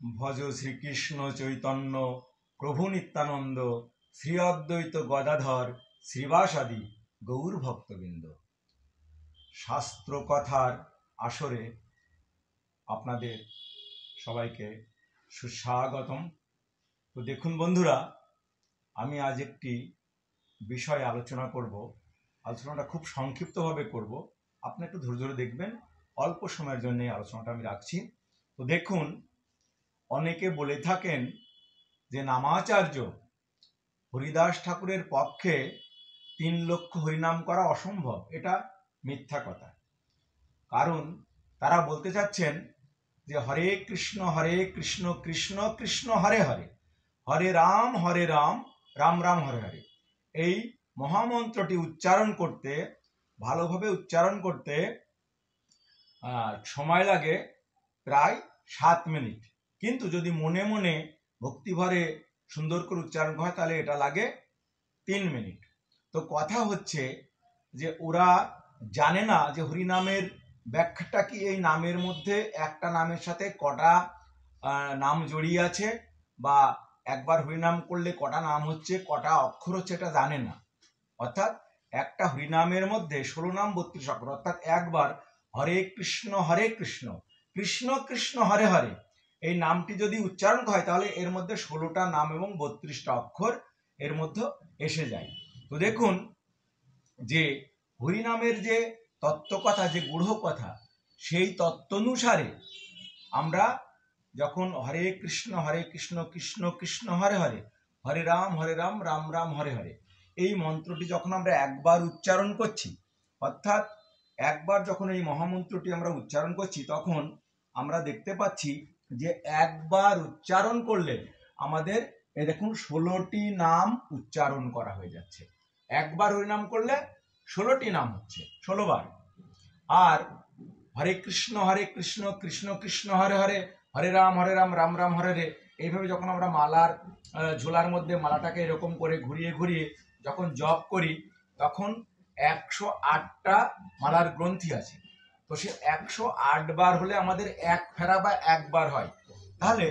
ভজ শ্রীকৃষ্ণ চৈতন্য প্রভু নিত্যানন্দ শ্রী অদ্বৈত গদাধর শ্রীবাসাদি গৌর ভক্তবৃন্দ। শাস্ত্র কথার আসরে আপনাদের সবাইকে সুস্বাগতম। তো দেখুন বন্ধুরা, আমি আজ একটি বিষয়ে আলোচনা করব। আলোচনাটা খুব সংক্ষিপ্তভাবে করব, আপনি একটু ধৈর্য ধরে দেখবেন। অল্প সময়ের জন্য এই আলোচনাটা আমি রাখছি। তো দেখুন, অনেকে বলে থাকেন যে নামাচার্য হরিদাস ঠাকুরের পক্ষে ৩ লক্ষ হরিনাম করা অসম্ভব। এটা মিথ্যা কথা। কারণ তারা বলতে চাচ্ছেন যে হরে কৃষ্ণ কৃষ্ণ কৃষ্ণ হরে হরে, হরে রাম রাম রাম হরে হরে। এই মহামন্ত্রটি উচ্চারণ করতে, ভালোভাবে উচ্চারণ করতে সময় লাগে প্রায় 7 মিনিট। কিন্তু যদি মনে মনে ভক্তিভরে সুন্দর করে উচ্চারণ হয় তাহলে এটা লাগে 3 মিনিট। তো কথা হচ্ছে যে ওরা জানে না যে হরিনামের ব্যাখ্যাটা কি, এই নামের মধ্যে একটা নামের সাথে কটা নাম জড়িয়ে আছে, বা একবার হরিনাম করলে কটা নাম হচ্ছে, কটা অক্ষর হচ্ছে, এটা জানে না। অর্থাৎ একটা হরিনামের মধ্যে 16 নাম 32 অক্ষর। অর্থাৎ একবার হরে কৃষ্ণ কৃষ্ণ কৃষ্ণ হরে হরে এই নামটি যদি উচ্চারণ হয় তাহলে এর মধ্যে 16টা নাম এবং 32টা অক্ষর এর মধ্যে এসে যায়। তো দেখুন যে হরিনামের যে তত্ত্বকথা, যে গূঢ় কথা, সেই তত্ত্ব অনুসারে আমরা যখন হরে কৃষ্ণ কৃষ্ণ কৃষ্ণ হরে হরে, হরে রাম রাম রাম হরে হরে, এই মন্ত্রটি যখন আমরা একবার উচ্চারণ করছি, অর্থাৎ একবার যখন এই মহামন্ত্রটি আমরা উচ্চারণ করছি, তখন আমরা দেখতে পাচ্ছি যে একবার উচ্চারণ করলে আমাদের এই দেখুন 16টি নাম উচ্চারণ করা হয়ে যাচ্ছে। একবার হরিনাম করলে 16টি নাম হচ্ছে, 16 বার। আর হরে কৃষ্ণ কৃষ্ণ কৃষ্ণ হরে হরে, হরে রাম রাম রাম হরে হরে, এইভাবে যখন আমরা মালার ঝোলার মধ্যে মালাটাকে এরকম করে ঘুরিয়ে ঘুরিয়ে যখন জপ করি, তখন 108টা মালার গ্রন্থি আছে। তো সে 108 বার হলে আমাদের এক ফেরা বা একবার হয়। তাহলে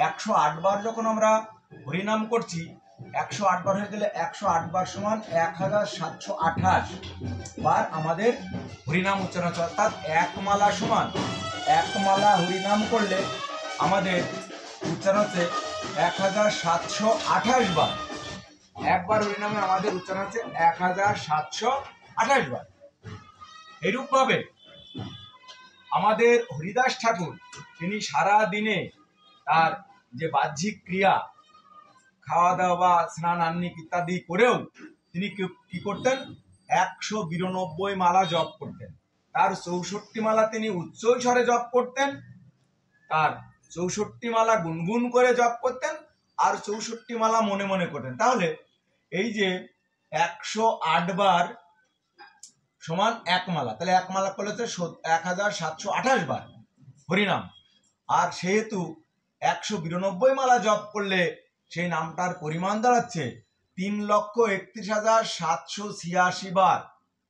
108 বার যখন আমরা হরিনাম করছি, 108 বার হয়ে গেলে 108 বার সমান 1728 বার আমাদের হরিনাম উচ্চারণ হচ্ছে। অর্থাৎ এক মালা সমান, এক মালা হরিনাম করলে আমাদের উচ্চারণ হচ্ছে 1728 বার। একবার হরিনামে আমাদের উচ্চারণ হচ্ছে 1728 বার। এরূপ ভাবে আমাদের হরিদাস ঠাকুর, তিনি সারা দিনে তার যে বাহ্যিক ক্রিয়া, খাওয়া দাওয়া, স্নান আহ্নিক ইত্যাদি করেও তিনি কি করতেন, 192 মালা জপ করতেন। তার 64 মালা তিনি উচ্চ স্বরে জপ করতেন, তার 64 মালা গুনগুন করে জপ করতেন, আর 64 মালা মনে মনে করতেন। তাহলে এই যে 108 বার সমান এক মালা, তাহলে এক মালা করলে 1728 বার হরিনাম। আর সেহেতু 192 মালা জপ করলে সেই নামটার পরিমাণ দাঁড়াচ্ছে 3,31,786 বার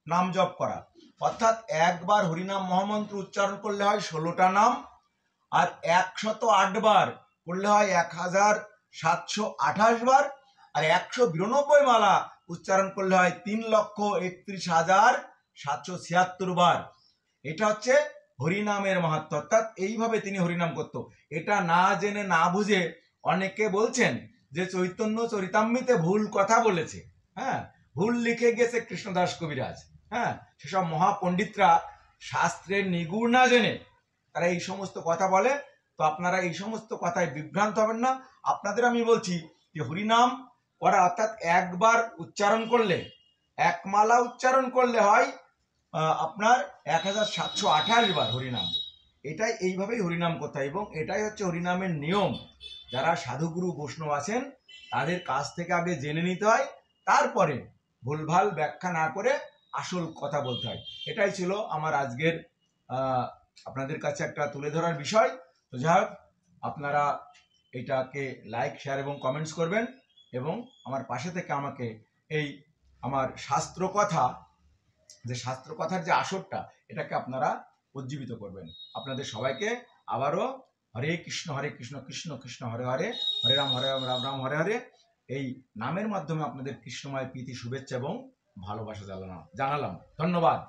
নাম জপ করা। অর্থাৎ একবার হরিনাম মহামন্ত্র উচ্চারণ করলে হয় 16টা নাম, আর 108 বার করলে হয় 1728 বার, আর 192 মালা উচ্চারণ করলে হয় 3,31,776 বার। এটা হচ্ছে হরিনামের মাহাত্ম্য। অর্থাৎ এইভাবে তিনি হরিনাম করত। এটা না জেনে না বুঝে অনেকে বলছেন যে চৈতন্য চরিতামৃতে ভুল কথা বলেছে, হ্যাঁ, ভুল লিখে গেছে কৃষ্ণদাস কবিরাজ। হ্যাঁ, সেসব মহাপণ্ডিতরা শাস্ত্রের নিগুড় না জেনে তারা এই সমস্ত কথা বলে। তো আপনারা এই সমস্ত কথায় বিভ্রান্ত হবেন না। আপনাদের আমি বলছি যে হরিনাম করা, অর্থাৎ একবার উচ্চারণ করলে, এক মালা উচ্চারণ করলে হয় আপনার 1728 বার হরিনাম। এটাই এইভাবেই হরিনাম করতে হয়, এবং এটাই হচ্ছে হরিনামের নিয়ম। যারা সাধুগুরু বৈষ্ণব আছেন তাদের কাছ থেকে আগে জেনে নিতে হয়, তারপরে ভুলভাল ব্যাখ্যা না করে আসল কথা বলতে হয়। এটাই ছিল আমার আজকের আপনাদের কাছে একটা তুলে ধরার বিষয়। তো যাই হোক, আপনারা এটাকে লাইক, শেয়ার এবং কমেন্টস করবেন, এবং আমার পাশে থেকে আমাকে এই আমার শাস্ত্র কথার যে আসরটা, এটাকে আপনারা উজ্জীবিত করবেন। আপনাদের সবাইকে আবারও হরে কৃষ্ণ কৃষ্ণ কৃষ্ণ হরে হরে, হরে রাম রাম রাম হরে হরে। এই নামের মাধ্যমে আপনাদের কৃষ্ণময় প্রীতি শুভেচ্ছা এবং ভালোবাসা জানালাম। ধন্যবাদ।